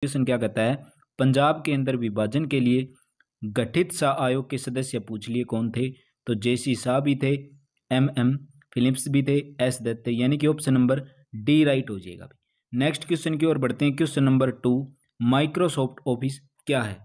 Question क्या कहता है, पंजाब के अंदर विभाजन के लिए गठित सा आयोग के सदस्य पूछ लिए कौन थे? तो जेसी शाह भी थे, एम फिलिप्स भी थे, एस दत्त थे, यानी कि ऑप्शन नंबर डी राइट हो जाएगा। नेक्स्ट क्वेश्चन की ओर बढ़ते हैं। क्वेश्चन नंबर 2, माइक्रोसॉफ्ट ऑफिस क्या है?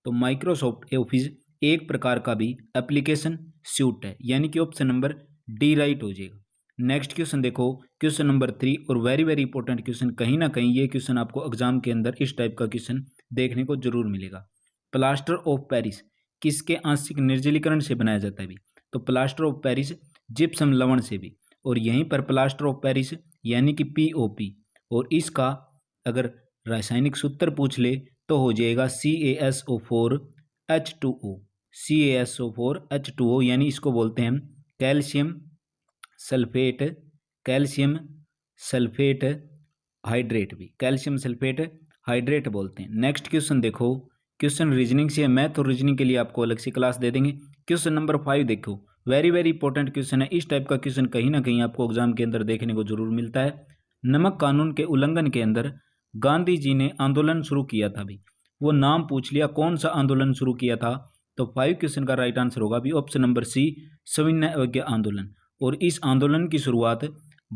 तो माइक्रोसॉफ्ट ऑफिस एक प्रकार का भी एप्लीकेशन सूट है, यानी कि ऑप्शन नंबर डी राइट हो जाएगा। नेक्स्ट क्वेश्चन देखो, क्वेश्चन नंबर 3, और वेरी वेरी इंपॉर्टेंट क्वेश्चन, कहीं ना कहीं ये क्वेश्चन आपको एग्जाम के अंदर इस टाइप का क्वेश्चन देखने को जरूर मिलेगा। प्लास्टर ऑफ पेरिस किसके आंशिक निर्जलीकरण से बनाया जाता है भी? तो प्लास्टर ऑफ पेरिस जिप्सम लवण से भी, और यहीं पर प्लास्टर ऑफ पेरिस यानी कि पीओपी, और इसका अगर रासायनिक सूत्र पूछ ले तो हो जाएगा CaSO4H2O, CaSO4H2O, यानी इसको बोलते हैं हम calcium sulphate, calcium sulphate hydrate भी, कैल्शियम सल्फेट हाइड्रेट बोलते हैं। नेक्स्ट क्वेश्चन देखो, क्वेश्चन रीजनिंग से है, मैथ और रीजनिंग के लिए आपको अलग से क्लास दे देंगे। क्वेश्चन नंबर 5 देखो, वेरी वेरी इंपॉर्टेंट क्वेश्चन है। इस टाइप का क्वेश्चन कहीं ना कहीं आपको एग्जाम के अंदर देखने को जरूर मिलता है। नमक कानून के उल्लंघन के अंदर गांधी जी ने आंदोलन शुरू किया था भी, वो नाम पूछ लिया, कौन सा आंदोलन शुरू किया था? तो 5 क्वेश्चन का राइट आंसर होगा भी ऑप्शन नंबर सी, सविनय अवज्ञा आंदोलन। और इस आंदोलन की शुरुआत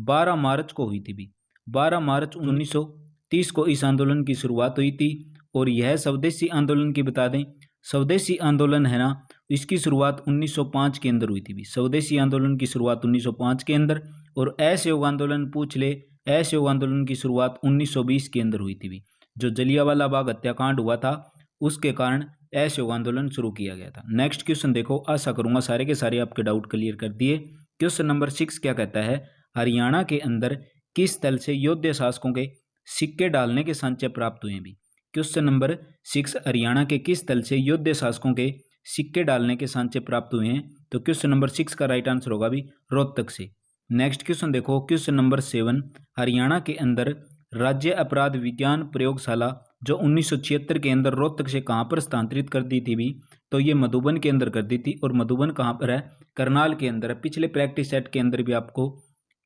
12 मार्च को हुई थी भी, 12 मार्च 1930 को इस आंदोलन की शुरुआत हुई थी। और यह स्वदेशी आंदोलन की बता दें, स्वदेशी आंदोलन है ना, इसकी शुरुआत 1905 के अंदर हुई थी भी, स्वदेशी आंदोलन की शुरुआत 1905 के अंदर। और असहयोग आंदोलन पूछ ले, असहयोग आंदोलन की शुरुआत 1920 के अंदर हुई थी भी, जो जलियांवाला बाग हत्याकांड हुआ था उसके कारण असहयोग आंदोलन शुरू किया गया था। नेक्स्ट क्वेश्चन देखो, आशा करूंगा सारे के सारे आपके डाउट क्लियर कर दिए। क्वेश्चन नंबर 6 क्या कहता है, हरियाणा के अंदर किस तल से योद्धा शासकों के सिक्के डालने के सांचे प्राप्त हुए भी? क्वेश्चन नंबर 6, हरियाणा के किस तल से योद्धा शासकों के सिक्के डालने के सांचे प्राप्त हुए हैं? तो क्वेश्चन नंबर 6 का राइट आंसर होगा भी रोहतक से। नेक्स्ट क्वेश्चन देखो, क्वेश्चन नंबर 7, हरियाणा के अंदर राज्य अपराध विज्ञान प्रयोगशाला जो 1976 के अंदर रोहतक से कहाँ पर स्थानांतरित कर दी थी भी? तो ये मधुबन के अंदर कर दी थी। और मधुबन कहाँ पर है? करनाल के अंदर है। पिछले प्रैक्टिस सेट के अंदर भी आपको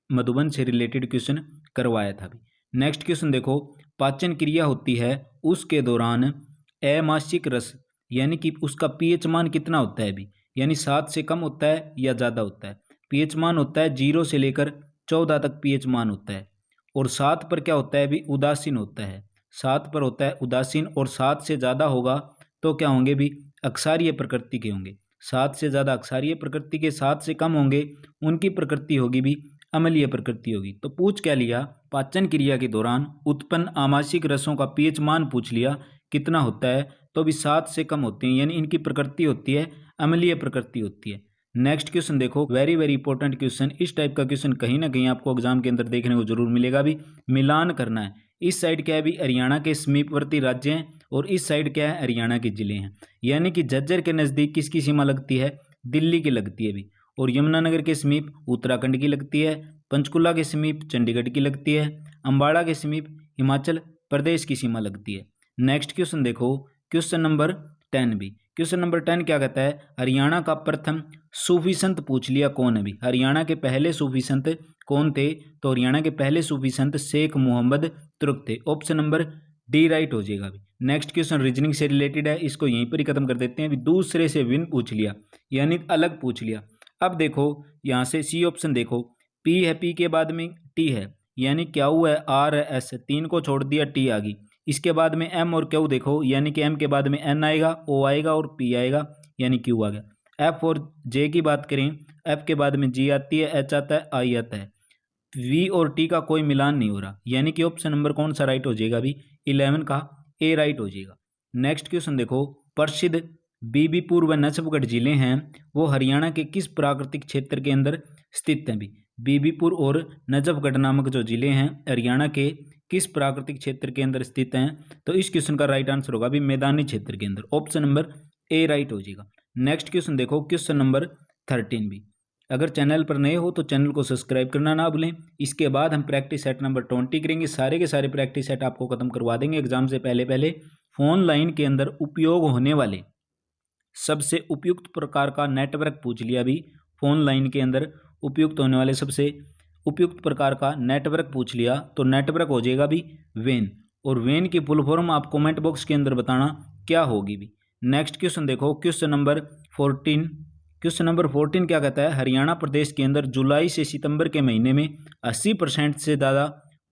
मधुबन से रिलेटेड क्वेश्चन करवाया था भी। नेक्स्ट क्वेश्चन देखो, पाचन क्रिया होती है उसके दौरान अमासिक रस यानी कि उसका पीएच मान कितना होता है भी? यानी 7 से कम होता है या ज़्यादा होता है? पीएच मान होता है 0 से लेकर 14 तक पीएच मान होता है। और 7 पर क्या होता है भी? उदासीन होता है। 7 पर होता है उदासीन, और 7 से ज़्यादा होगा तो क्या होंगे भी? अक्षारीय प्रकृति के होंगे। 7 से ज़्यादा अक्षारीय प्रकृति के, 7 से कम होंगे उनकी प्रकृति होगी भी अम्लीय प्रकृति होगी। तो पूछ क्या लिया? पाचन क्रिया के दौरान उत्पन्न आमाशयिक रसों का पीएच मान पूछ लिया कितना होता है? तो भी 7 से कम होते हैं, यानी इनकी प्रकृति होती है अम्लीय प्रकृति होती है। नेक्स्ट क्वेश्चन देखो, वेरी वेरी इंपॉर्टेंट क्वेश्चन, इस टाइप का क्वेश्चन कहीं ना कहीं आपको एग्जाम के अंदर देखने को जरूर मिलेगा भी। मिलान करना है, इस साइड क्या है भी? हरियाणा के समीपवर्ती राज्य हैं, और इस साइड क्या है? हरियाणा के जिले हैं। यानी कि झज्जर के नज़दीक किसकी सीमा लगती है? दिल्ली की लगती है भी। और यमुनानगर के समीप उत्तराखंड की लगती है, पंचकुला के समीप चंडीगढ़ की लगती है, अम्बाड़ा के समीप हिमाचल प्रदेश की सीमा लगती है। नेक्स्ट क्वेश्चन देखो, क्वेश्चन नंबर 10 भी। क्वेश्चन नंबर 10 क्या कहता है? हरियाणा का प्रथम सूफी संत पूछ लिया कौन है भी? हरियाणा के पहले सूफी संत कौन थे? तो हरियाणा के पहले सूफी संत शेख मोहम्मद तुर्क थे। ऑप्शन नंबर डी राइट हो जाएगा भी। नेक्स्ट क्वेश्चन रीजनिंग से रिलेटेड है, इसको यहीं पर ही खत्म कर देते हैं। अभी दूसरे से विन पूछ लिया, यानी अलग पूछ लिया। अब देखो यहाँ से सी ऑप्शन देखो, पी है, पी के बाद में टी है, यानी क्यू है, आर है, एस है, 3 को छोड़ दिया, टी आ गई। इसके बाद में एम और क्यू देखो, यानी कि एम के बाद में एन आएगा, ओ आएगा और पी आएगा, यानी क्यू आ गया। एफ और जे की बात करें, एफ के बाद में जी आती है, एच आता है, आई आता है। वी और टी का कोई मिलान नहीं हो रहा, यानी कि ऑप्शन नंबर कौन सा राइट हो जाएगा अभी? 11 का ए राइट हो जाएगा। नेक्स्ट क्वेश्चन देखो, प्रसिद्ध बीबीपुर व नसबगढ़ जिले हैं वो हरियाणा के किस प्राकृतिक क्षेत्र के अंदर स्थित हैं भी? बीबीपुर और नजफगढ़ नामक जो जिले हैं हरियाणा के किस प्राकृतिक क्षेत्र के अंदर स्थित हैं? तो इस क्वेश्चन का राइट आंसर होगा भी मैदानी क्षेत्र के अंदर, ऑप्शन नंबर ए राइट हो जाएगा। नेक्स्ट क्वेश्चन देखो, क्वेश्चन नंबर 13 भी। अगर चैनल पर नए हो तो चैनल को सब्सक्राइब करना ना भूलें। इसके बाद हम प्रैक्टिस सेट नंबर 20 करेंगे, सारे के सारे प्रैक्टिस सेट आपको खत्म करवा देंगे एग्जाम से पहले पहले। फोन लाइन के अंदर उपयोग होने वाले सबसे उपयुक्त प्रकार का नेटवर्क पूछ लिया भी। फोन लाइन के अंदर उपयुक्त होने वाले सबसे उपयुक्त प्रकार का नेटवर्क पूछ लिया, तो नेटवर्क हो जाएगा भी वेन। और वेन की फुल फॉर्म आप कमेंट बॉक्स के अंदर बताना क्या होगी भी। नेक्स्ट क्वेश्चन देखो, क्वेश्चन नंबर 14। क्वेश्चन नंबर 14 क्या कहता है, हरियाणा प्रदेश के अंदर जुलाई से सितंबर के महीने में 80% से ज़्यादा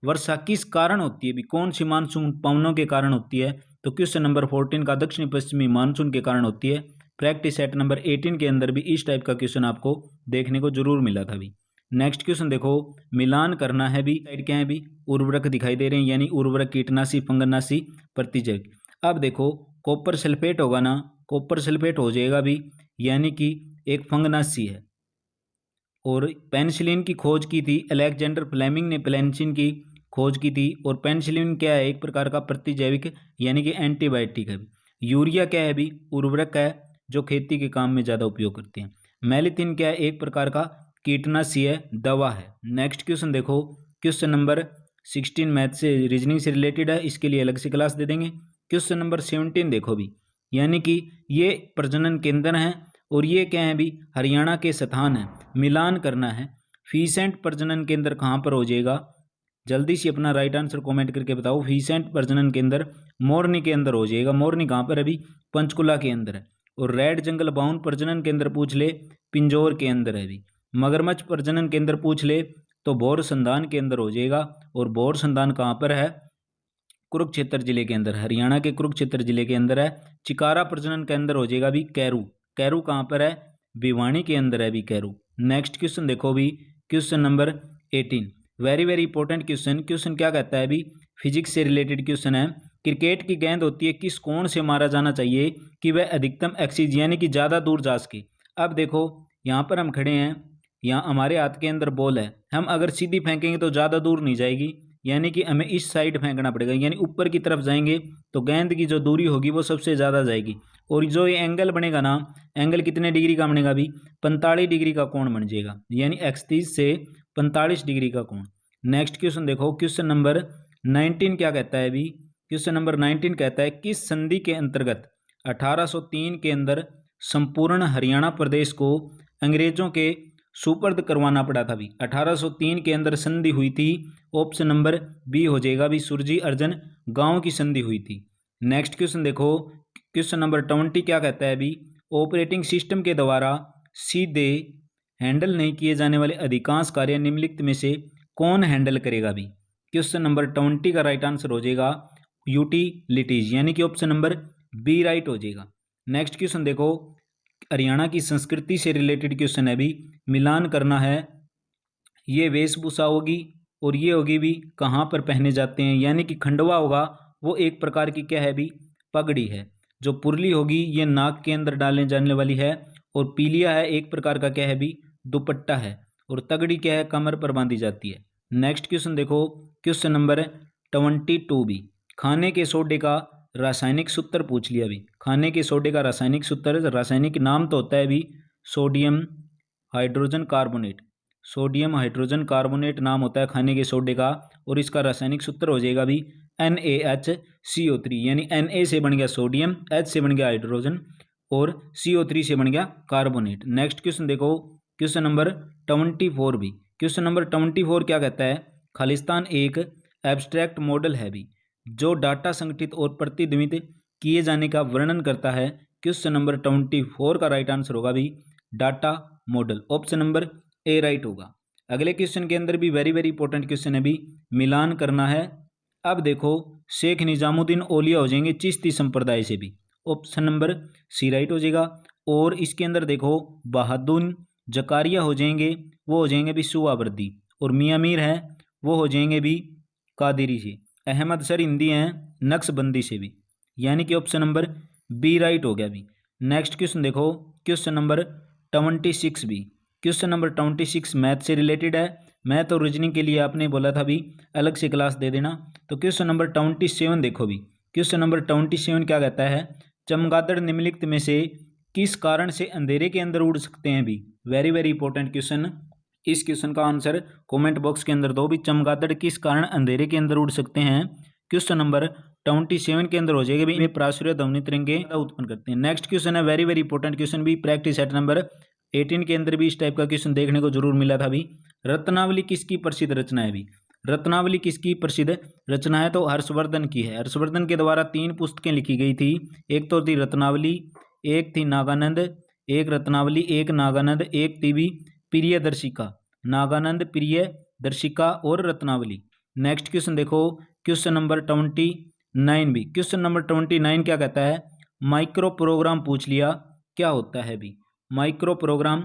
वर्षा किस कारण होती है भी, कौन सी मानसून पवनों के कारण होती है। तो क्वेश्चन नंबर 14 का दक्षिणी पश्चिमी मानसून के कारण होती है। प्रैक्टिस सेट नंबर 18 के अंदर भी इस टाइप का क्वेश्चन आपको देखने को जरूर मिला था भी। नेक्स्ट क्वेश्चन देखो, मिलान करना है भी, साइड क्या है भी, उर्वरक दिखाई दे रहे हैं, यानी उर्वरक, कीटनाशी, फंगसनाशी, प्रतिजैविक। अब देखो कॉपर सल्फेट होगा ना, कॉपर सल्फेट हो जाएगा भी, यानी कि एक फंगसनाशी है। और पेनिसिलिन की खोज की थी अलेक्जेंडर फ्लेमिंग ने, पेनिसिलिन की खोज की थी। और पेनिसिलिन क्या है, एक प्रकार का प्रतिजैविक यानी कि एंटीबायोटिक है। यूरिया क्या है भी, उर्वरक है जो खेती के काम में ज़्यादा उपयोग करते हैं। मैलिथिन क्या है, एक प्रकार का कीटनाशी है, दवा है। नेक्स्ट क्वेश्चन देखो, क्वेश्चन नंबर 16 मैथ से रीजनिंग से रिलेटेड है, इसके लिए अलग से क्लास दे देंगे। क्वेश्चन नंबर 17 देखो भी, यानी कि ये प्रजनन केंद्र हैं और ये क्या है भी, हरियाणा के स्थान है। मिलान करना है, फीसेंट प्रजनन केंद्र कहाँ पर हो जाएगा, जल्दी से अपना राइट आंसर कमेंट करके बताओ। फीसेंट प्रजनन केंद्र मोरनी के अंदर हो जाएगा। मोरनी कहाँ पर अभी, पंचकुला के अंदर है। और रेड जंगल बाउंड प्रजनन केंद्र पूछ ले, पिंजौर के अंदर है भी। मगरमच्छ प्रजनन केंद्र पूछ ले तो भौर संधान के अंदर हो जाएगा। और भौर संधान कहाँ पर है, कुरुक्षेत्र जिले के अंदर, हरियाणा के कुरुक्षेत्र जिले के अंदर है। चिकारा प्रजनन केंद्र हो जाएगा भी कैरू, कैरू कहाँ पर है, भिवानी के अंदर है भी कैरू। नेक्स्ट क्वेश्चन देखो भी, question number 18, very very important question. Question क्या कहता है भी, फिजिक्स से रिलेटेड क्वेश्चन है। क्रिकेट की गेंद होती है, किस कोण से मारा जाना चाहिए कि वह अधिकतम एक्सीज यानी कि ज़्यादा दूर जा सके। अब देखो यहाँ पर हम खड़े हैं, यहाँ हमारे हाथ के अंदर बॉल है, हम अगर सीधी फेंकेंगे तो ज़्यादा दूर नहीं जाएगी, यानी कि हमें इस साइड फेंकना पड़ेगा, यानी ऊपर की तरफ जाएंगे तो गेंद की जो दूरी होगी वो सबसे ज़्यादा जाएगी। और जो ये एंगल बनेगा ना, एंगल कितने डिग्री का बनेगा भी, 45 डिग्री का कोण बन जाएगा, यानी 31 से 45 डिग्री का कोण। नेक्स्ट क्वेश्चन देखो, क्वेश्चन नंबर 19 क्या कहता है भी, क्वेश्चन नंबर 19 कहता है, किस संधि के अंतर्गत 1803 के अंदर संपूर्ण हरियाणा प्रदेश को अंग्रेजों के सुपर्द करवाना पड़ा था भी। 1803 के अंदर संधि हुई थी, ऑप्शन नंबर बी हो जाएगा भी, सुरजी अर्जन गांव की संधि हुई थी। नेक्स्ट क्वेश्चन देखो, क्वेश्चन नंबर 20 क्या कहता है भी, ऑपरेटिंग सिस्टम के द्वारा सीधे हैंडल नहीं किए जाने वाले अधिकांश कार्य निम्नलिखित में से कौन हैंडल करेगा भी। क्वेश्चन नंबर 20 का राइट आंसर हो जाएगा यूटिलिटीज, यानी कि ऑप्शन नंबर बी राइट हो जाएगा। नेक्स्ट क्वेश्चन देखो, हरियाणा की संस्कृति से रिलेटेड क्वेश्चन है भी, मिलान करना है, ये वेशभूषा होगी और ये होगी भी कहाँ पर पहने जाते हैं, यानी कि खंडवा होगा वो एक प्रकार की क्या है भी, पगड़ी है। जो पुरली होगी ये नाक के अंदर डालने जाने वाली है। और पीलिया है एक प्रकार का क्या है भी, दुपट्टा है। और तगड़ी क्या है, कमर पर बांधी जाती है। नेक्स्ट क्वेश्चन देखो, क्वेश्चन नंबर 22 भी, खाने के सोडे का रासायनिक सूत्र पूछ लिया भी। खाने के सोडे का रासायनिक सूत्र, रासायनिक नाम तो होता है भी sodium hydrogen carbonate, sodium hydrogen carbonate नाम होता है खाने के सोडे का। और इसका रासायनिक सूत्र हो जाएगा भी NaHCO3, यानी Na से बन गया सोडियम, H से बन गया हाइड्रोजन और CO3 से बन गया कार्बोनेट। नेक्स्ट क्वेश्चन देखो, क्वेश्चन नंबर 24 भी, क्वेश्चन नंबर 24 क्या कहता है, खालिस्तान एक एब्स्ट्रैक्ट मॉडल है भी जो डाटा संगठित और प्रतिध्वनित किए जाने का वर्णन करता है। क्वेश्चन नंबर 24 का राइट आंसर होगा भी data model, option number A right होगा। अगले क्वेश्चन के अंदर भी वेरी वेरी इंपॉर्टेंट क्वेश्चन है भी, मिलान करना है। अब देखो शेख निजामुद्दीन औलिया हो जाएंगे चिश्ती संप्रदाय से भी, ऑप्शन नंबर सी राइट हो जाएगा। और इसके अंदर देखो बहादुर जकारिया हो जाएंगे, वो हो जाएंगे भी सुवावर्दी। और मियाँ मीर है वो हो जाएंगे भी कादिरी से। अहमद सर हिंदी हैं नक्शबंदी से भी, यानी कि ऑप्शन नंबर बी राइट हो गया भी। नेक्स्ट क्वेश्चन देखो, क्वेश्चन नंबर 26 भी, क्वेश्चन नंबर 26 मैथ से रिलेटेड है। मैथ और रीजनिंग के लिए आपने बोला था भी अलग से क्लास दे देना। तो क्वेश्चन नंबर 27 देखो भी, क्वेश्चन नंबर 27 क्या कहता है, चमगादड़ निम्नलिखित में से किस कारण से अंधेरे के अंदर उड़ सकते हैं भी। वेरी वेरी इंपॉर्टेंट क्वेश्चन, इस क्वेश्चन का आंसर कमेंट बॉक्स के अंदर दो भी, चमगादड़ किस कारण अंधेरे के अंदर उड़ सकते हैं। क्वेश्चन नंबर 27 के अंदर हो जाएगा भी, इन्हें प्रासुर्य ध्वनि तरंगे उत्पन्न करते हैं। नेक्स्ट क्वेश्चन है वेरी वेरी इंपॉर्टेंट क्वेश्चन भी, प्रैक्टिस सेट नंबर 18 के अंदर भी इस टाइप का क्वेश्चन देखने को जरूर मिला था भी, रत्नावली किसकी प्रसिद्ध रचना है भी। रत्नावली किसकी प्रसिद्ध रचना है? तो हर्षवर्धन की है। हर्षवर्धन के द्वारा 3 पुस्तकें लिखी गई थी। एक तो थी रत्नावली, एक थी नागानंद, एक रत्नावली, एक नागानंद, एक थी भी प्रियदर्शिका। नागानंद, प्रियदर्शिका और रत्नावली। नेक्स्ट क्वेश्चन देखो, क्वेश्चन नंबर 29 भी। क्वेश्चन नंबर 29 क्या कहता है? माइक्रो प्रोग्राम पूछ लिया, क्या होता है भी? माइक्रो प्रोग्राम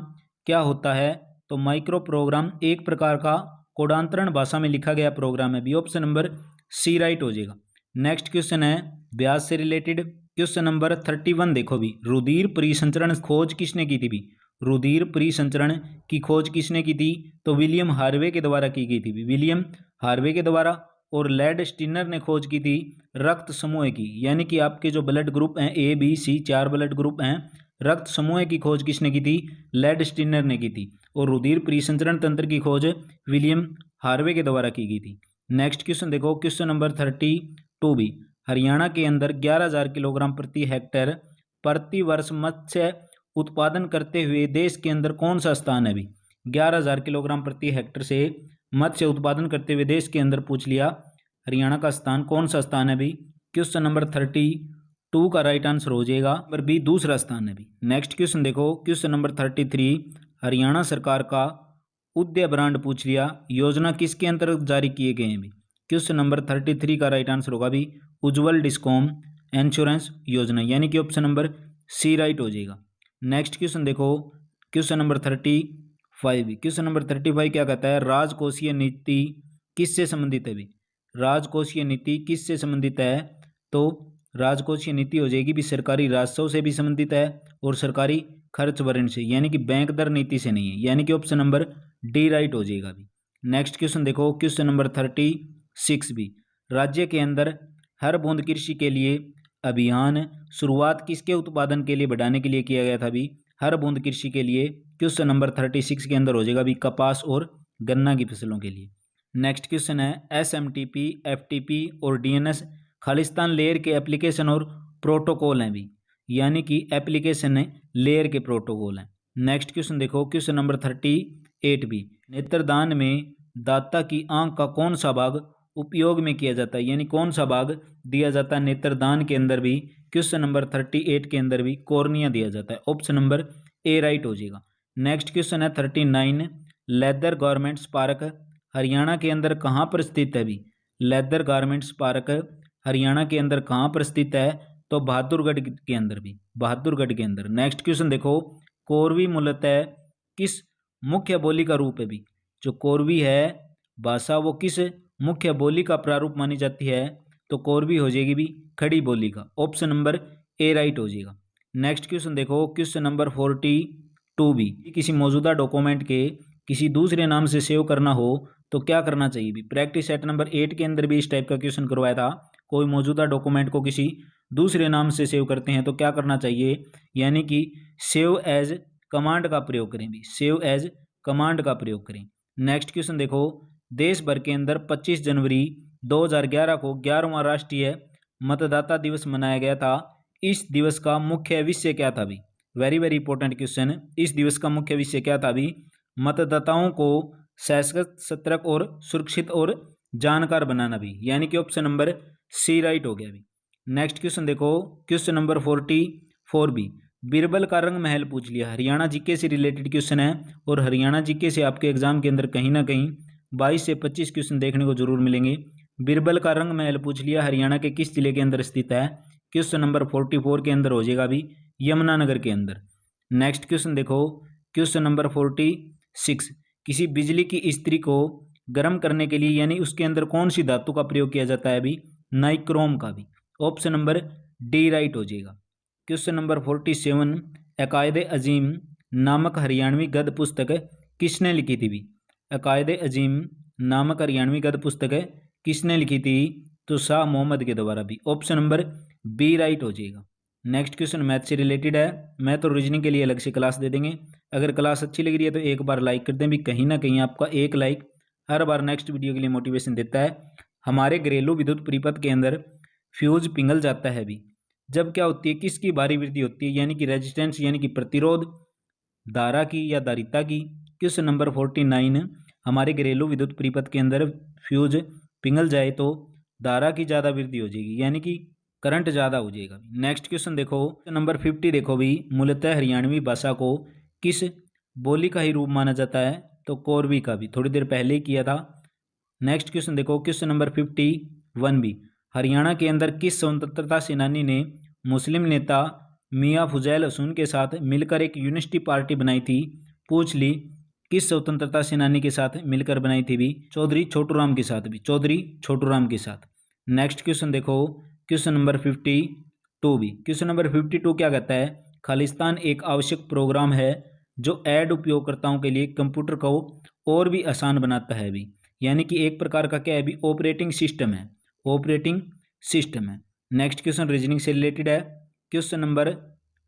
क्या होता है? तो माइक्रो प्रोग्राम एक प्रकार का कोडांतरण भाषा में लिखा गया प्रोग्राम है भी। ऑप्शन नंबर सी राइट हो जाएगा। नेक्स्ट क्वेश्चन है ब्याज से रिलेटेड। क्वेश्चन नंबर 31 देखो भी, रुधिर परिसंचरण खोज किसने की थी भी? रुधिर परिसंचरण की खोज किसने की थी? तो विलियम हार्वे के द्वारा की गई थी भी, विलियम हार्वे के द्वारा। और लैड स्टिनर ने खोज की थी रक्त समूह की, यानी कि आपके जो ब्लड ग्रुप हैं A B C 4 blood group हैं, रक्त समूह की खोज किसने की थी? लैड स्टिनर ने की थी। और रुधिर परिसंचरण तंत्र की खोज विलियम हार्वे के द्वारा की गई थी। नेक्स्ट क्वेश्चन देखो, क्वेश्चन नंबर 32 भी। हरियाणा के अंदर 11,000 किलोग्राम प्रति हेक्टेयर प्रति वर्ष मत्स्य उत्पादन करते हुए देश के अंदर कौन सा स्थान है भी? 11,000 किलोग्राम प्रति हेक्टेयर से मत्स्य उत्पादन करते हुए देश के अंदर पूछ लिया, हरियाणा का स्थान कौन सा स्थान है भी? क्वेश्चन नंबर 32 का राइट आंसर हो जाएगा नंबर बी, दूसरा स्थान है भी। नेक्स्ट क्वेश्चन देखो, क्वेश्चन नंबर 33, हरियाणा सरकार का उद्य ब्रांड पूछ लिया, योजना किसके अंतर्गत जारी किए गए हैं भी? क्वेश्चन नंबर 33 का राइट आंसर होगा भी उज्ज्वल डिस्कॉम इंश्योरेंस योजना, यानी कि ऑप्शन नंबर सी राइट हो जाएगा। नेक्स्ट क्वेश्चन देखो, क्वेश्चन नंबर 35 भी। क्वेश्चन नंबर 35 क्या कहता है? राजकोषीय नीति किससे संबंधित है भी? राजकोषीय नीति किससे संबंधित है? तो राजकोषीय नीति हो जाएगी भी सरकारी राजस्व से भी संबंधित है और सरकारी खर्च वर्ण से, यानी कि बैंक दर नीति से नहीं है, यानी कि ऑप्शन नंबर डी राइट हो जाएगा भी। नेक्स्ट क्वेश्चन देखो, क्वेश्चन नंबर 36 भी। राज्य के अंदर हर बूंद कृषि के लिए अभियान शुरुआत किसके उत्पादन के लिए बढ़ाने के लिए किया गया था भी? हर बूंद कृषि के लिए। क्वेश्चन नंबर 36 के अंदर हो जाएगा भी कपास और गन्ना की फसलों के लिए। नेक्स्ट क्वेश्चन है SMTP, FTP और DNS खालिस्तान लेयर के एप्लीकेशन और प्रोटोकॉल हैं भी, यानी कि एप्लीकेशन लेयर के प्रोटोकॉल हैं। नेक्स्ट क्वेश्चन देखो, क्वेश्चन नंबर 38 भी। नेत्रदान में दाता की आंख का कौन सा भाग उपयोग में किया जाता है, यानी कौन सा भाग दिया जाता है नेत्रदान के अंदर भी? क्वेश्चन नंबर 38 के अंदर भी कॉर्निया दिया जाता है, ऑप्शन नंबर ए राइट हो जाएगा। नेक्स्ट क्वेश्चन है 39, लेदर गारमेंट्स पार्क हरियाणा के अंदर कहाँ पर स्थित है भी? लेदर गारमेंट्स पार्क हरियाणा के अंदर कहाँ पर स्थित है? तो बहादुरगढ़ के अंदर भी, बहादुरगढ़ के अंदर। नेक्स्ट क्वेश्चन देखो, कोरवी मूलतः किस मुख्य बोली का रूप है भी? जो कोरवी है भाषा वो किस मुख्य बोली का प्रारूप मानी जाती है? तो कोरवी हो जाएगी भी खड़ी बोली का, ऑप्शन नंबर ए राइट हो जाएगा। नेक्स्ट क्वेश्चन देखो, क्वेश्चन नंबर 42 भी। किसी मौजूदा डॉक्यूमेंट के किसी दूसरे नाम से सेव करना हो तो क्या करना चाहिए भी? प्रैक्टिस सेट नंबर 8 के अंदर भी इस टाइप का क्वेश्चन करवाया था। कोई मौजूदा डॉक्यूमेंट को किसी दूसरे नाम से सेव करते हैं तो क्या करना चाहिए, यानी कि सेव एज कमांड का प्रयोग करें भी, सेव एज कमांड का प्रयोग करें। नेक्स्ट क्वेश्चन देखो, देश भर के अंदर 25 जनवरी 2011 को 11वां राष्ट्रीय मतदाता दिवस मनाया गया था। इस दिवस का मुख्य विषय क्या था भी? Very very important question. इस दिवस का मुख्य विषय क्या था भी? मतदाताओं को सशक्त, सतर्क और सुरक्षित और जानकार बनाना भी, यानी कि ऑप्शन नंबर सी राइट हो गया भी। नेक्स्ट क्वेश्चन देखो, क्वेश्चन नंबर 44 भी। बीरबल का रंग महल पूछ लिया, हरियाणा जीके से रिलेटेड क्वेश्चन है और हरियाणा जीके से आपके एग्जाम के अंदर कहीं ना कहीं 22 से 25 क्वेश्चन देखने को जरूर मिलेंगे। बीरबल का रंग महल पूछ लिया, हरियाणा के किस जिले के अंदर स्थित है? क्वेश्चन नंबर 44 के अंदर हो जाएगा भी यमुनानगर के अंदर। नेक्स्ट क्वेश्चन देखो, क्वेश्चन नंबर 46, किसी बिजली की इस्त्री को गर्म करने के लिए यानी उसके अंदर कौन सी धातु का प्रयोग किया जाता है भी? नाइक्रोम का भी, ऑप्शन नंबर डी राइट हो जाएगा। क्वेश्चन नंबर 47, अकायद अजीम नामक हरियाणवी गद्य पुस्तक किसने लिखी थी भी? अकायद अजीम नामक हरियाणवी गद्य पुस्तक किसने लिखी थी? तो शाह मोहम्मद के द्वारा भी, ऑप्शन नंबर बी राइट हो जाएगा। नेक्स्ट क्वेश्चन मैथ से रिलेटेड है, मैथ और रीजनिंग के लिए अलग से क्लास दे देंगे। अगर क्लास अच्छी लग रही है तो एक बार लाइक कर दें भी, कहीं ना कहीं आपका एक लाइक हर बार नेक्स्ट वीडियो के लिए मोटिवेशन देता है। हमारे घरेलू विद्युत परिपथ के अंदर फ्यूज पिघल जाता है भी, जब क्या होती है, किसकी भारी वृद्धि होती है, यानी कि रेजिस्टेंस यानी कि प्रतिरोध, धारा की या धारिता की। क्वेश्चन नंबर 49, हमारे घरेलू विद्युत परिपथ के अंदर फ्यूज पिघल जाए तो धारा की ज़्यादा वृद्धि हो जाएगी, यानी कि करंट ज़्यादा हो जाएगा। नेक्स्ट क्वेश्चन देखो, नंबर 50 देखो भी, मूलतः हरियाणवी भाषा को किस बोली का ही रूप माना जाता है? तो कोरवी का भी, थोड़ी देर पहले ही किया था। नेक्स्ट क्वेश्चन देखो, क्वेश्चन नंबर 51 भी, हरियाणा के अंदर किस स्वतंत्रता सेनानी ने मुस्लिम नेता मियां फजैल हसन के साथ मिलकर एक यूनिवर्सिटी पार्टी बनाई थी? पूछ ली, किस स्वतंत्रता सेनानी के साथ मिलकर बनाई थी भी? चौधरी छोटूराम के साथ भी, चौधरी छोटूराम के साथ। नेक्स्ट क्वेश्चन देखो, क्वेश्चन नंबर 52 भी, क्वेश्चन नंबर 52 क्या कहता है? खालिस्तान एक आवश्यक प्रोग्राम है जो ऐड उपयोगकर्ताओं के लिए कंप्यूटर को और भी आसान बनाता है भी, यानी कि एक प्रकार का क्या है भी? ऑपरेटिंग सिस्टम है, ऑपरेटिंग सिस्टम है। नेक्स्ट क्वेश्चन रीजनिंग से रिलेटेड है। क्वेश्चन नंबर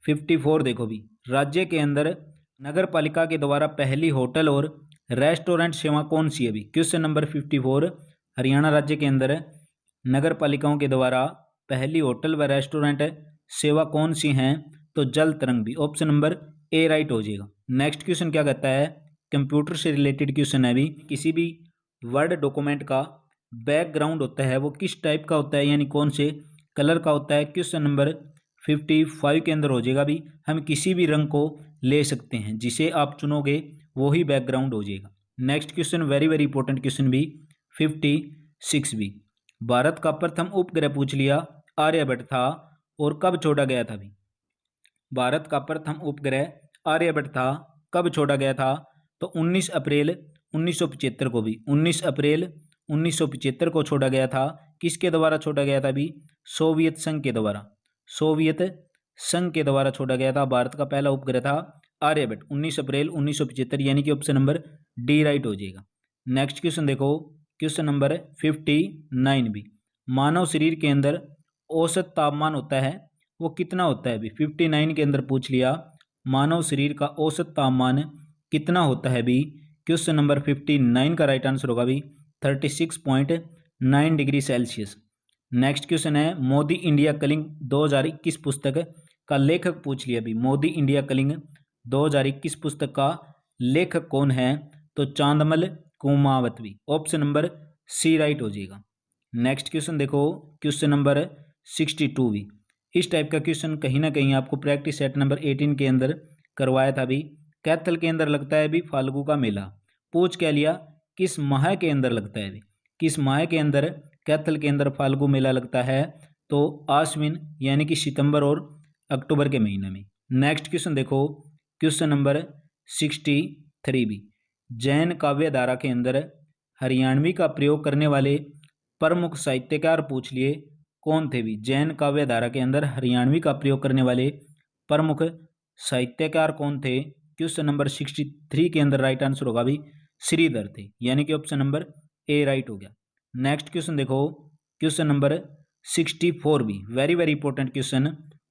54 देखो भी, राज्य के अंदर नगर पालिका के द्वारा पहली होटल और रेस्टोरेंट सेवा कौन सी है भी? क्वेश्चन नंबर 54, हरियाणा राज्य के अंदर नगर पालिकाओं के द्वारा पहली होटल व रेस्टोरेंट सेवा कौन सी हैं? तो जल तरंग भी, ऑप्शन नंबर ए राइट हो जाएगा। नेक्स्ट क्वेश्चन क्या कहता है? कंप्यूटर से रिलेटेड क्वेश्चन है भी, किसी भी वर्ड डॉक्यूमेंट का बैकग्राउंड होता है वो किस टाइप का होता है, यानी कौन से कलर का होता है? क्वेश्चन नंबर 55 के अंदर हो जाएगा भी, हम किसी भी रंग को ले सकते हैं, जिसे आप चुनोगे वो ही बैकग्राउंड हो जाएगा। Next question very very important question भी 56 भी, भारत का प्रथम उपग्रह पूछ लिया, आर्यभट्ट था और कब छोड़ा गया था भी? भारत का प्रथम उपग्रह आर्यभट्ट था, कब छोड़ा गया था? तो 19 अप्रैल 1975 को भी, 19 अप्रैल 1975 को छोड़ा गया था। किसके द्वारा छोड़ा गया था भी? सोवियत संघ के द्वारा, सोवियत संघ के द्वारा छोड़ा गया था। भारत का पहला उपग्रह था आर्यभट्ट, 19 अप्रैल 1975, यानी कि ऑप्शन नंबर डी राइट हो जाएगा। नेक्स्ट क्वेश्चन देखो, क्वेश्चन नंबर 59 भी, मानव शरीर के अंदर औसत तापमान होता है वो कितना होता है भी? 59 के अंदर पूछ लिया, मानव शरीर का औसत तापमान कितना होता है भी? क्वेश्चन नंबर 59 का राइट आंसर होगा भी 36.9 डिग्री सेल्सियस। नेक्स्ट क्वेश्चन है, मोदी इंडिया कलिंग 2021 पुस्तक का लेखक पूछ लिया भी, मोदी इंडिया कलिंग 2021 पुस्तक का लेखक कौन है? तो चांदमल कुमावत भी, ऑप्शन नंबर सी राइट हो जाएगा। नेक्स्ट क्वेश्चन देखो, क्वेश्चन नंबर 62 भी, इस टाइप का क्वेश्चन कहीं ना कहीं आपको प्रैक्टिस सेट नंबर 18 के अंदर करवाया था भी। कैथल के अंदर लगता है भी फाल्गु का मेला, पूछ क्या लिया? किस माह के अंदर लगता है भी? किस माह के अंदर कैथल के अंदर फाल्गु मेला लगता है? तो आश्विन, यानी कि सितंबर और अक्टूबर के महीने में। नेक्स्ट क्वेश्चन देखो, क्वेश्चन नंबर 63 भी, जैन काव्य धारा के अंदर हरियाणवी का प्रयोग करने वाले प्रमुख साहित्यकार पूछ लिए, कौन थे भी? जैन काव्य धारा के अंदर हरियाणवी का प्रयोग करने वाले प्रमुख साहित्यकार कौन थे? क्वेश्चन नंबर 63 के अंदर राइट आंसर होगा भी श्रीधर थे, यानी कि ऑप्शन नंबर ए राइट हो गया। नेक्स्ट क्वेश्चन देखो, क्वेश्चन नंबर 64 भी, very very important question.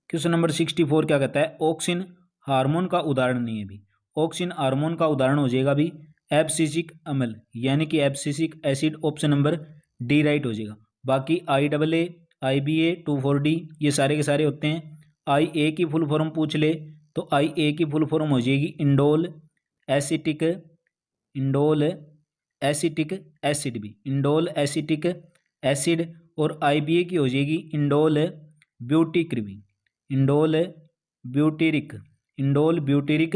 Question number 64 क्या कहता है? ऑक्सिन हार्मोन का उदाहरण नहीं है भी, ऑक्सिन हार्मोन का उदाहरण हो जाएगा भी एब्सिसिक अम्ल, यानी कि abscisic acid, option number D right हो जाएगा। बाकी IAA IBA 2,4-D ये सारे के सारे होते हैं। IA की फुल फॉर्म पूछ ले तो IA की फुल फॉर्म हो जाएगी इंडोल एसिटिक एसिड भी, इंडोल एसिटिक एसिड। और IBA की हो जाएगी इंडोल ब्यूटेरिक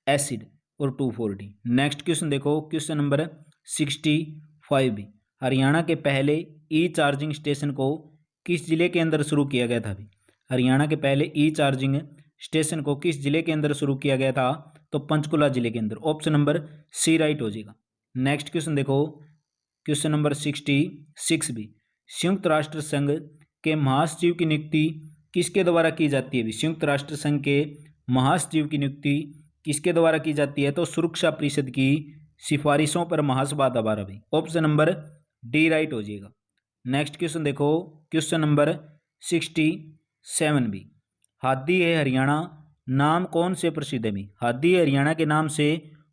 एसिड और 2,4-D। नेक्स्ट क्वेश्चन देखो, क्वेश्चन नंबर 65 भी, हरियाणा के पहले ई चार्जिंग स्टेशन को किस जिले के अंदर शुरू किया गया था भी? हरियाणा के पहले ई चार्जिंग स्टेशन को किस जिले के अंदर शुरू किया गया था? तो पंचकुला जिले के अंदर, ऑप्शन नंबर सी राइट हो जाएगा। नेक्स्ट क्वेश्चन देखो, क्वेश्चन नंबर 66 भी, संयुक्त राष्ट्र संघ के महासचिव की नियुक्ति किसके द्वारा की जाती है भी? संयुक्त राष्ट्र संघ के महासचिव की नियुक्ति किसके द्वारा की जाती है? तो सुरक्षा परिषद की सिफारिशों पर महासभा द्वारा भी, ऑप्शन नंबर डी राइट हो जाएगा। नेक्स्ट क्वेश्चन देखो, क्वेश्चन नंबर 67 भी, हादी है हरियाणा नाम कौन से प्रसिद्ध है भी? हादी है हरियाणा के नाम से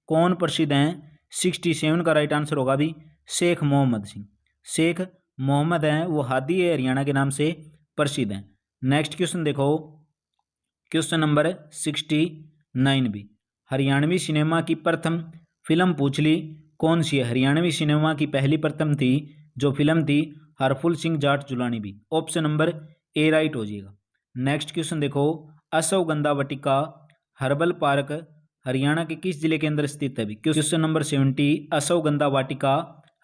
कौन प्रसिद्ध हैं? 67 का राइट आंसर होगा भी शेख मोहम्मद सिंह, शेख मोहम्मद हैं वो हादी है हरियाणा के नाम से प्रसिद्ध हैं। नेक्स्ट क्वेश्चन देखो, क्वेश्चन नंबर 69 भी, हरियाणवी सिनेमा की प्रथम फिल्म पूछ ली, कौन सी है? हरियाणवी सिनेमा की पहली प्रथम थी जो फिल्म थी हरफुल सिंह जाट जुलानी भी। ऑप्शन नंबर ए राइट हो जाएगा। नेक्स्ट क्वेश्चन देखो, अश्वगंधा वाटिका हर्बल पार्क हरियाणा के किस जिले के अंदर स्थित है? क्वेश्चन नंबर 70, अश्वगंधा वाटिका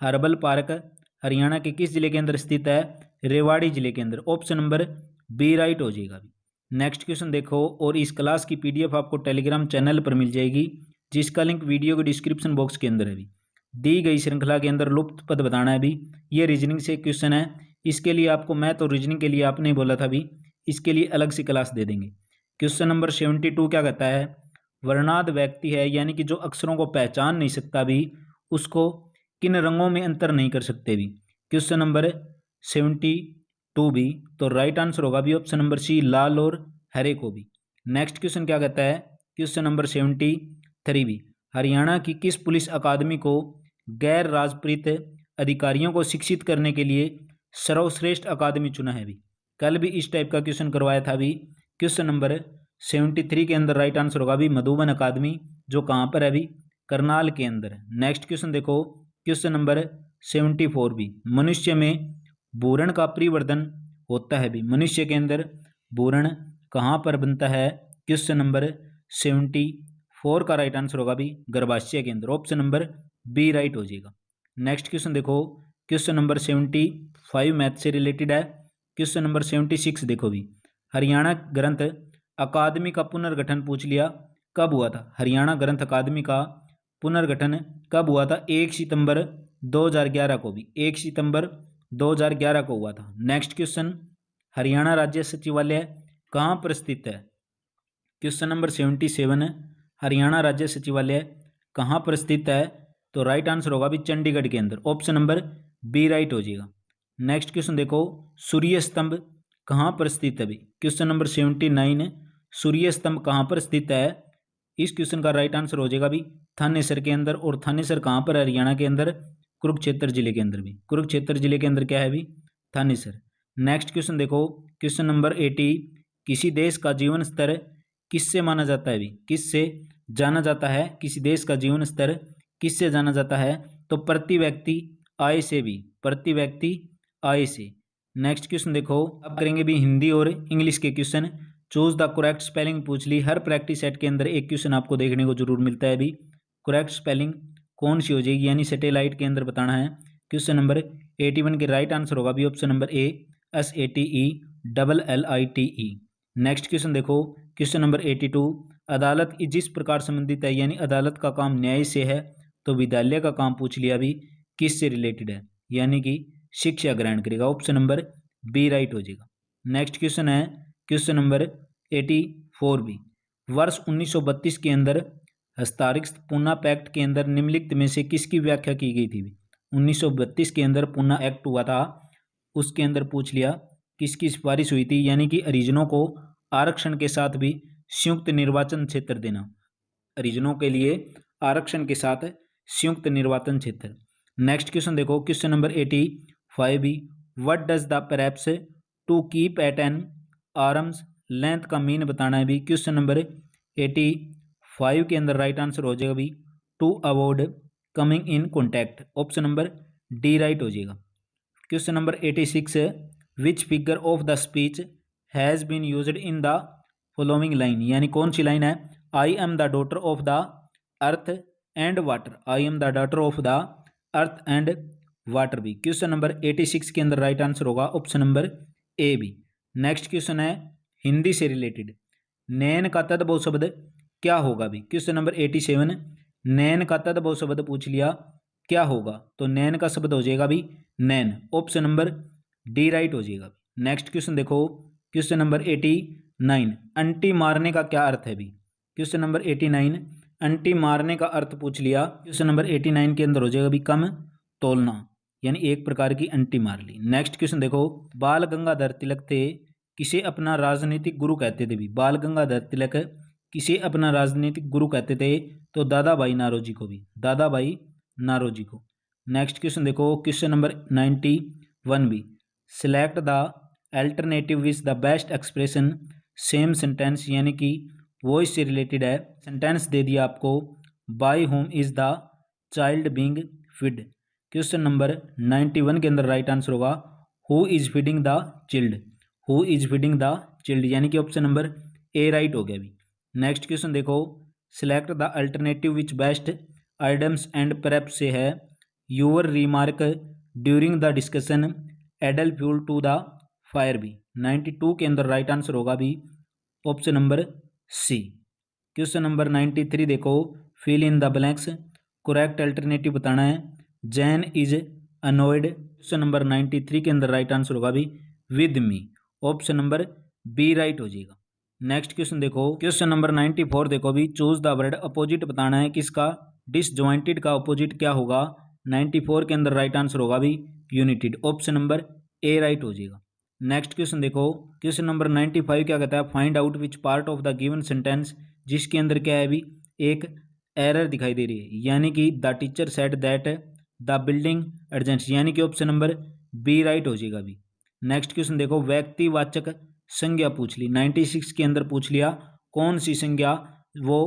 हर्बल पार्क हरियाणा के किस जिले के अंदर स्थित है? रेवाड़ी जिले के अंदर। ऑप्शन नंबर बी राइट हो जाएगा। नेक्स्ट क्वेश्चन देखो, और इस क्लास की पीडीएफ आपको टेलीग्राम चैनल पर मिल जाएगी, जिसका लिंक वीडियो के डिस्क्रिप्शन बॉक्स के अंदर है। भी दी गई श्रृंखला के अंदर लुप्त पद बताना है। भी ये रीजनिंग से क्वेश्चन है, इसके लिए आपको मैथ और रीजनिंग के लिए आपने बोला था भी, इसके लिए अलग से क्लास दे देंगे। क्वेश्चन नंबर 72 क्या कहता है? वर्णाद व्यक्ति है, यानी कि जो अक्षरों को पहचान नहीं सकता भी, उसको किन रंगों में अंतर नहीं कर सकते भी? क्वेश्चन नंबर 72 भी, तो राइट आंसर होगा भी ऑप्शन नंबर सी, लाल और हरे को भी। नेक्स्ट क्वेश्चन क्या कहता है? क्वेश्चन नंबर 73 भी, हरियाणा की किस पुलिस अकादमी को गैर राजपत्रित अधिकारियों को शिक्षित करने के लिए सर्वश्रेष्ठ अकादमी चुना है? भी कल भी इस टाइप का क्वेश्चन करवाया था। भी क्वेश्चन नंबर 73 के अंदर राइट आंसर होगा भी मधुबन अकादमी, जो कहाँ पर है? भी करनाल के अंदर है। नेक्स्ट क्वेश्चन देखो, क्वेश्चन नंबर 74 भी, मनुष्य में भूरण का परिवर्धन होता है? भी मनुष्य के अंदर भूरण कहाँ पर बनता है? क्वेश्चन नंबर 74 का राइट आंसर होगा भी गर्भाशय के अंदर। ऑप्शन नंबर बी राइट हो जाएगा। नेक्स्ट क्वेश्चन देखो, क्वेश्चन नंबर 75 मैथ से रिलेटेड है। क्वेश्चन नंबर 76 देखो भी, हरियाणा ग्रंथ अकादमी का पुनर्गठन पूछ लिया, कब हुआ था? हरियाणा ग्रंथ अकादमी का पुनर्गठन कब हुआ था? 1 सितंबर 2011 को। भी 1 सितंबर 2011 को हुआ था। नेक्स्ट क्वेश्चन, हरियाणा राज्य सचिवालय कहाँ पर स्थित है? क्वेश्चन नंबर 77, हरियाणा राज्य सचिवालय कहाँ पर स्थित है? तो राइट आंसर होगा भी चंडीगढ़ के अंदर। ऑप्शन नंबर बी राइट हो जाएगा। नेक्स्ट क्वेश्चन देखो, सूर्य स्तंभ कहाँ पर स्थित है? भी क्वेश्चन नंबर 79, सूर्य स्तंभ कहाँ पर स्थित है? इस क्वेश्चन का राइट आंसर हो जाएगा भी थानेसर के अंदर। और थानेसर कहाँ पर है? हरियाणा के अंदर कुरुक्षेत्र जिले के अंदर। भी कुरुक्षेत्र जिले के अंदर क्या है? भी थानेसर। नेक्स्ट क्वेश्चन देखो, क्वेश्चन नंबर 80, किसी देश का जीवन स्तर किससे माना जाता है? भी किससे जाना जाता है? किसी देश का जीवन स्तर किससे जाना जाता है? तो प्रति व्यक्ति आय से। भी प्रति व्यक्ति आय से। नेक्स्ट क्वेश्चन देखो, अब करेंगे भी हिंदी और इंग्लिश के question. Choose the correct spelling पूछ ली। हर प्रैक्टिस सेट के अंदर एक क्वेश्चन आपको देखने को जरूर मिलता है। भी करेक्ट स्पेलिंग कौन सी हो जाएगी, यानी सैटेलाइट के अंदर बताना है। क्वेश्चन नंबर 81 के राइट आंसर होगा भी ऑप्शन नंबर ए, SATELLITE। नेक्स्ट क्वेश्चन देखो, क्वेश्चन नंबर 82, अदालत जिस प्रकार संबंधित है, यानी अदालत का काम न्याय से है, तो विद्यालय का काम पूछ लिया भी किससे रिलेटेड है, यानी कि शिक्षा ग्रहण करेगा। ऑप्शन नंबर बी राइट हो जाएगा। नेक्स्ट क्वेश्चन है क्वेश्चन नंबर 84 भी, वर्ष 1932 के अंदर हस्ताक्षरित पूना पैक्ट के अंदर निम्नलिखित में से किसकी व्याख्या की गई थी? 1932 के अंदर पूना एक्ट हुआ था, उसके अंदर पूछ लिया किसकी सिफारिश हुई थी, यानी कि हरिजनों को आरक्षण के साथ भी संयुक्त निर्वाचन क्षेत्र देना। हरिजनों के लिए आरक्षण के साथ संयुक्त निर्वाचन क्षेत्र। नेक्स्ट क्वेश्चन देखो, क्वेश्चन नंबर 85 भी, what does the perhaps to keep at an arms length का मीन बताना है। भी क्वेश्चन नंबर 85 के अंदर राइट आंसर हो जाएगा भी to avoid coming in contact. Option number D right हो जाएगा। Question number 86, which figure of the speech has been used in the following line, यानी कौन सी लाइन है? I am the daughter of the earth and water. I am the daughter of the earth and water. भी question number 86 के अंदर right answer होगा option number A भी। Next question है हिंदी से रिलेटेड, नैन का तद्भव शब्द क्या होगा? भी क्वेश्चन नंबर 87, नैन का तद्भव शब्द पूछ लिया क्या होगा? तो नैन का शब्द हो जाएगा भी नैन। ऑप्शन नंबर डी राइट हो जाएगा। नेक्स्ट क्वेश्चन देखो, क्वेश्चन नंबर 89, अंटी मारने का क्या अर्थ है? भी क्वेश्चन नंबर 89, अंटी मारने का अर्थ पूछ लिया। क्वेश्चन नंबर 89 के अंदर हो जाएगा भी कम तोलना, यानी एक प्रकार की अंटी मार ली। नेक्स्ट क्वेश्चन देखो, बाल गंगाधर तिलक थे किसे अपना राजनीतिक गुरु कहते थे? भी बाल गंगाधर तिलक किसे अपना राजनीतिक गुरु कहते थे? तो दादा भाई नारोजी को। भी दादा भाई नारोजी को। नेक्स्ट क्वेश्चन देखो, क्वेश्चन नंबर 91 भी, select the alternative which the best expression same sentence, यानी कि वॉइस से रिलेटेड है। सेंटेंस दे दिया आपको, by whom is the child being fed. Question number 91 के अंदर राइट आंसर होगा who is feeding the child. Who is feeding the child यानी कि ऑप्शन नंबर ए राइट हो गया अभी। नेक्स्ट क्वेश्चन देखो, select the alternative which best items and prep से है your remark during the discussion added fuel to the fire भी। 92 के अंदर राइट आंसर होगा भी option number C. Question number 93 देखो, fill in the blanks, correct alternative बताना है। Jain is annoyed. Question number 93 के अंदर राइट आंसर होगा भी with me, option number B right हो जाएगा। नेक्स्ट क्वेश्चन देखो, क्वेश्चन नंबर 94 देखो भी, चूज द वर्ड अपोजिट बताना है किसका, डिसजॉइंटेड का अपोजिट क्या होगा। 94 के अंदर राइट आंसर होगा भी united, option number A right हो जाएगा। नेक्स्ट क्वेश्चन देखो, क्वेश्चन नंबर 95 क्या कहता है, find out which part of the given sentence, जिसके अंदर क्या है भी एक एरर दिखाई दे रही है, यानी कि the teacher said that the building urgents, यानी कि ऑप्शन नंबर बी राइट हो जाएगा भी। नेक्स्ट क्वेश्चन देखो, व्यक्तिवाचक संज्ञा पूछ ली, 96 के अंदर पूछ लिया कौन सी संज्ञा वो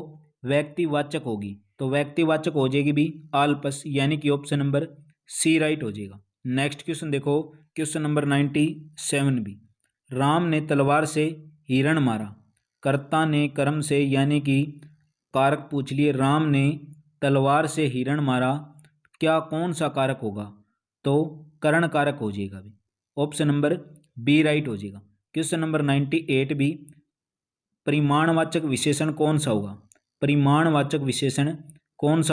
व्यक्तिवाचक होगी, तो व्यक्तिवाचक हो जाएगी भी आलपस, यानी कि ऑप्शन नंबर सी राइट हो जाएगा। नेक्स्ट क्वेश्चन देखो, क्वेश्चन नंबर 97 भी, राम ने तलवार से हिरण मारा, कर्ता ने कर्म से, यानी कि कारक पूछ लिए, राम ने तलवार से हिरण मारा, क्या कौन सा कारक होगा, तो करण कारक हो जाएगा भी, ऑप्शन नंबर बी राइट हो जाएगा। क्वेश्चन नंबर 98 भी, परिमाणवाचक विशेषण कौन सा होगा, परिमाणवाचक विशेषण कौन सा